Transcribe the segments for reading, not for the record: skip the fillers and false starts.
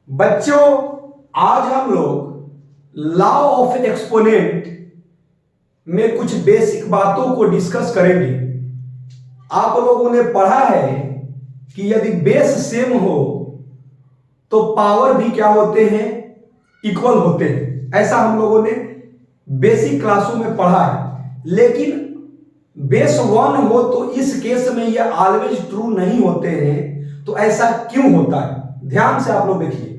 बच्चों, आज हम लोग लॉ ऑफ एक्सपोनेंट में कुछ बेसिक बातों को डिस्कस करेंगे। आप लोगों ने पढ़ा है कि यदि बेस सेम हो तो पावर भी क्या होते हैं, इक्वल होते हैं। ऐसा हम लोगों ने बेसिक क्लासों में पढ़ा है। लेकिन बेस वन हो तो इस केस में ये ऑलवेज ट्रू नहीं होते हैं। तो ऐसा क्यों होता है, ध्यान से आप लोग देखिए।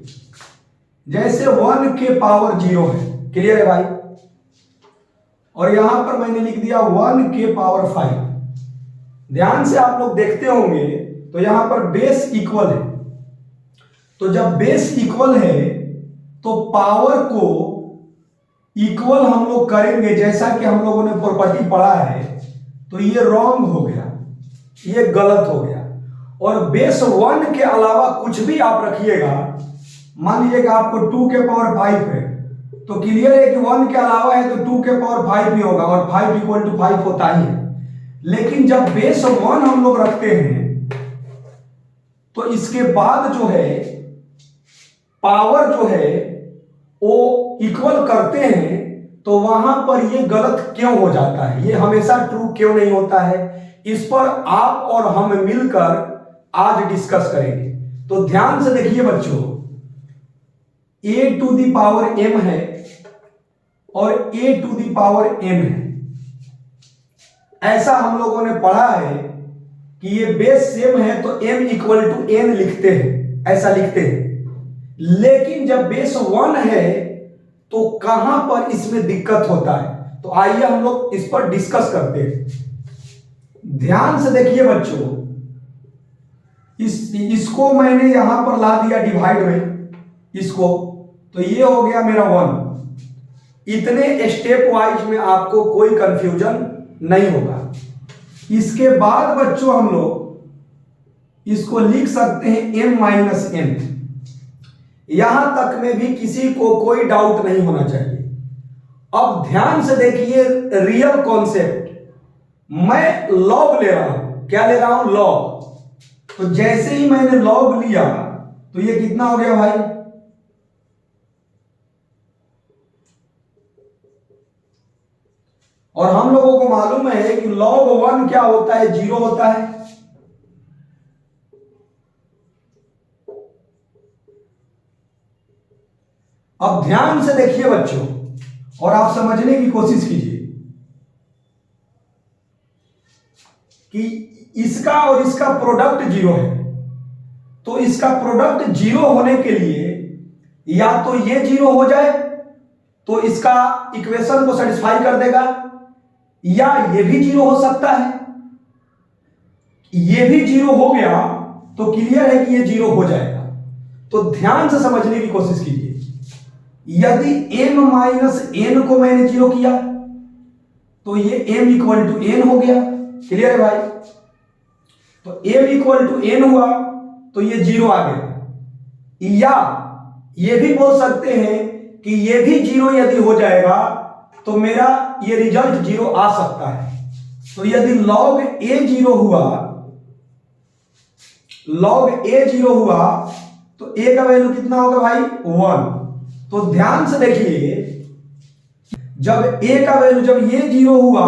जैसे 1 के पावर 0 है, क्लियर है भाई, और यहां पर मैंने लिख दिया 1 के पावर 5। ध्यान से आप लोग देखते होंगे तो यहां पर बेस इक्वल है। तो जब बेस इक्वल है तो पावर को इक्वल हम लोग करेंगे, जैसा कि हम लोगों ने प्रॉपर्टी पढ़ा है। तो ये रॉन्ग हो गया, ये गलत हो गया। और बेस 1 के अलावा कुछ भी आप रखिएगा, मान लीजिएगा आपको 2 के पावर 5 है, तो क्लियर है कि 1 के अलावा है तो 2 के पावर 5 भी होगा, और 5 इक्वल टू 5 होता ही है। लेकिन जब बेस 1 हम लोग रखते हैं तो इसके बाद जो है पावर जो है वो इक्वल करते हैं, तो वहां पर ये गलत क्यों हो जाता है, ये हमेशा ट्रू क्यों नहीं होता है, इस पर आप और हम मिलकर आज डिस्कस करेंगे। तो ध्यान से देखिए बच्चों, a to the power m है और a to the power m है। ऐसा हम लोगों ने पढ़ा है कि ये बेस सेम है तो m इक्वल टू n लिखते हैं, ऐसा लिखते हैं। लेकिन जब बेस 1 है तो कहां पर इसमें दिक्कत होता है, तो आइए हम लोग इस पर डिस्कस करते हैं। ध्यान से देखिए बच्चों, इसको मैंने यहां पर ला दिया डिवाइड में, इसको, तो ये हो गया मेरा 1। इतने स्टेप वाइज में आपको कोई कंफ्यूजन नहीं होगा। इसके बाद बच्चों हम लोग इसको लिख सकते हैं m माइनस n। यहां तक में भी किसी को कोई डाउट नहीं होना चाहिए। अब ध्यान से देखिए रियल कॉन्सेप्ट, मैं लॉग ले रहा हूं। क्या ले रहा हूं? लॉग। तो जैसे ही मैंने लॉग लिया तो ये कितना हो गया भाई? और हम लोगों को मालूम है कि log 1 क्या होता है? 0 होता है। अब ध्यान से देखिए बच्चों और आप समझने की कोशिश कीजिए कि इसका और इसका प्रोडक्ट 0 है। तो इसका प्रोडक्ट 0 होने के लिए या तो ये 0 हो जाए तो इसका इक्वेशन को सेटिस्फाई कर देगा, या ये भी 0 हो सकता है। ये भी 0 हो गया तो क्लियर है कि ये 0 हो जाएगा। तो ध्यान से समझने की कोशिश कीजिए। यदि m माइनस n को मैंने 0 किया तो ये m इक्वल टू n हो गया। क्लियर है भाई? तो m इक्वल टू n हुआ तो ये 0 आ गया। या ये भी बोल सकते हैं कि ये भी 0 यदि हो जाएगा तो मेरा ये रिजल्ट 0 आ सकता है। तो यदि log a 0 हुआ, log a 0 हुआ तो a का वैल्यू कितना होगा भाई? 1। तो ध्यान से देखिए, जब a का वैल्यू, जब ये 0 हुआ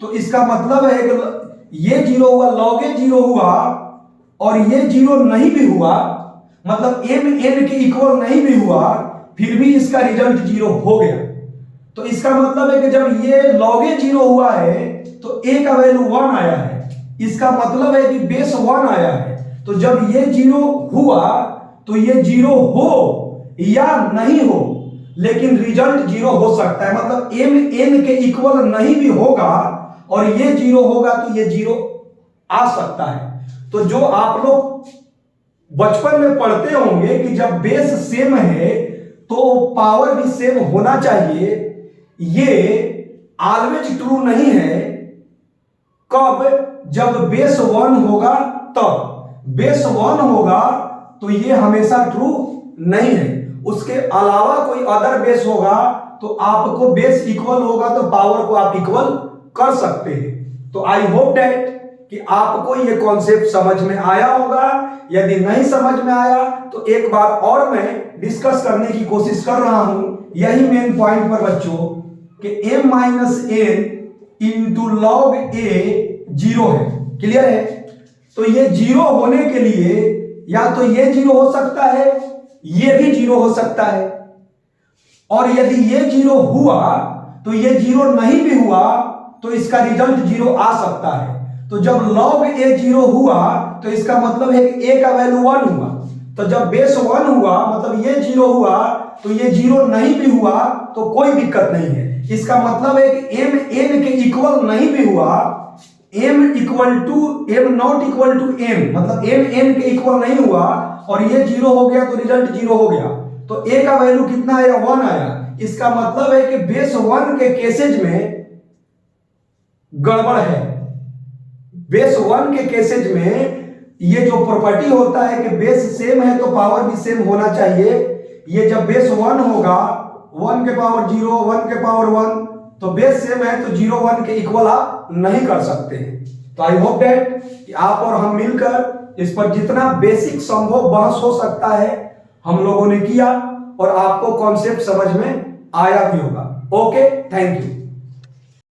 तो इसका मतलब है कि ये 0 हुआ, log a 0 हुआ और ये 0 नहीं भी हुआ, मतलब m n के इक्वल नहीं भी हुआ, फिर भी इसका रिजल्ट 0 हो गया। तो इसका मतलब है कि जब ये log a 0 हुआ है तो a का वैल्यू 1 आया है। इसका मतलब है कि बेस 1 आया है। तो जब ये 0 हुआ तो ये 0 हो या नहीं हो, लेकिन रिजल्ट 0 हो सकता है। मतलब m n के इक्वल नहीं भी होगा और ये 0 होगा तो ये 0 आ सकता है। तो जो आप लोग बचपन में पढ़ते होंगे कि जब बेस सेम है तो पावर भी सेम होना चाहिए, ये ऑलवेज ट्रू नहीं है। कब? जब बेस 1 होगा तब। बेस 1 होगा तो ये हमेशा ट्रू नहीं है। उसके अलावा कोई अदर बेस होगा तो आपको बेस इक्वल होगा तो पावर को आप इक्वल कर सकते हैं। तो आई होप दैट कि आपको ये कॉन्सेप्ट समझ में आया होगा। यदि नहीं समझ में आया तो एक बार और मैं डिस्कस करने की कोशिश कर रहा हूं यही मेन पॉइंट पर बच्चों कि m minus n into log A zero है। क्लियर है? तो ये जीरो होने के लिए या तो ये जीरो हो सकता है, ये भी जीरो हो सकता है, और यदि ये जीरो हुआ तो ये जीरो नहीं भी हुआ तो इसका रिजल्ट जीरो आ सकता है। तो जब log a जीरो हुआ तो इसका मतलब है कि a का वैल्यू 1 हुआ। तो जब बेस 1 हुआ मतलब ये जीरो हुआ तो ये जीरो नहीं भी हुआ तो कोई दिक्कत नहीं है। इसका मतलब है कि m n के इक्वल नहीं भी हुआ, m not equal to m मतलब m n के इक्वल नहीं हुआ और ये जीरो हो गया तो रिजल्ट जीरो हो गया। तो a का वैल्यू कितना आया? 1 आया। इसका मतलब है कि बेस 1 के केसेज में गड़बड़ है। बेस 1 के केसेज में ये जो प्रॉपर्टी होता है कि बेस सेम है तो पावर भी सेम होना चाहिए, ये जब बेस 1 होगा 1 के पावर 0 1 के पावर 1 तो बेस सेम है तो 0 1 के इक्वल आप नहीं कर सकते। तो आई होप दैट कि आप और हम मिलकर इस पर जितना बेसिक संभव बहस हो सकता है हम लोगों ने किया और आपको कॉन्सेप्ट समझ में आया भी होगा। Okay, thank you.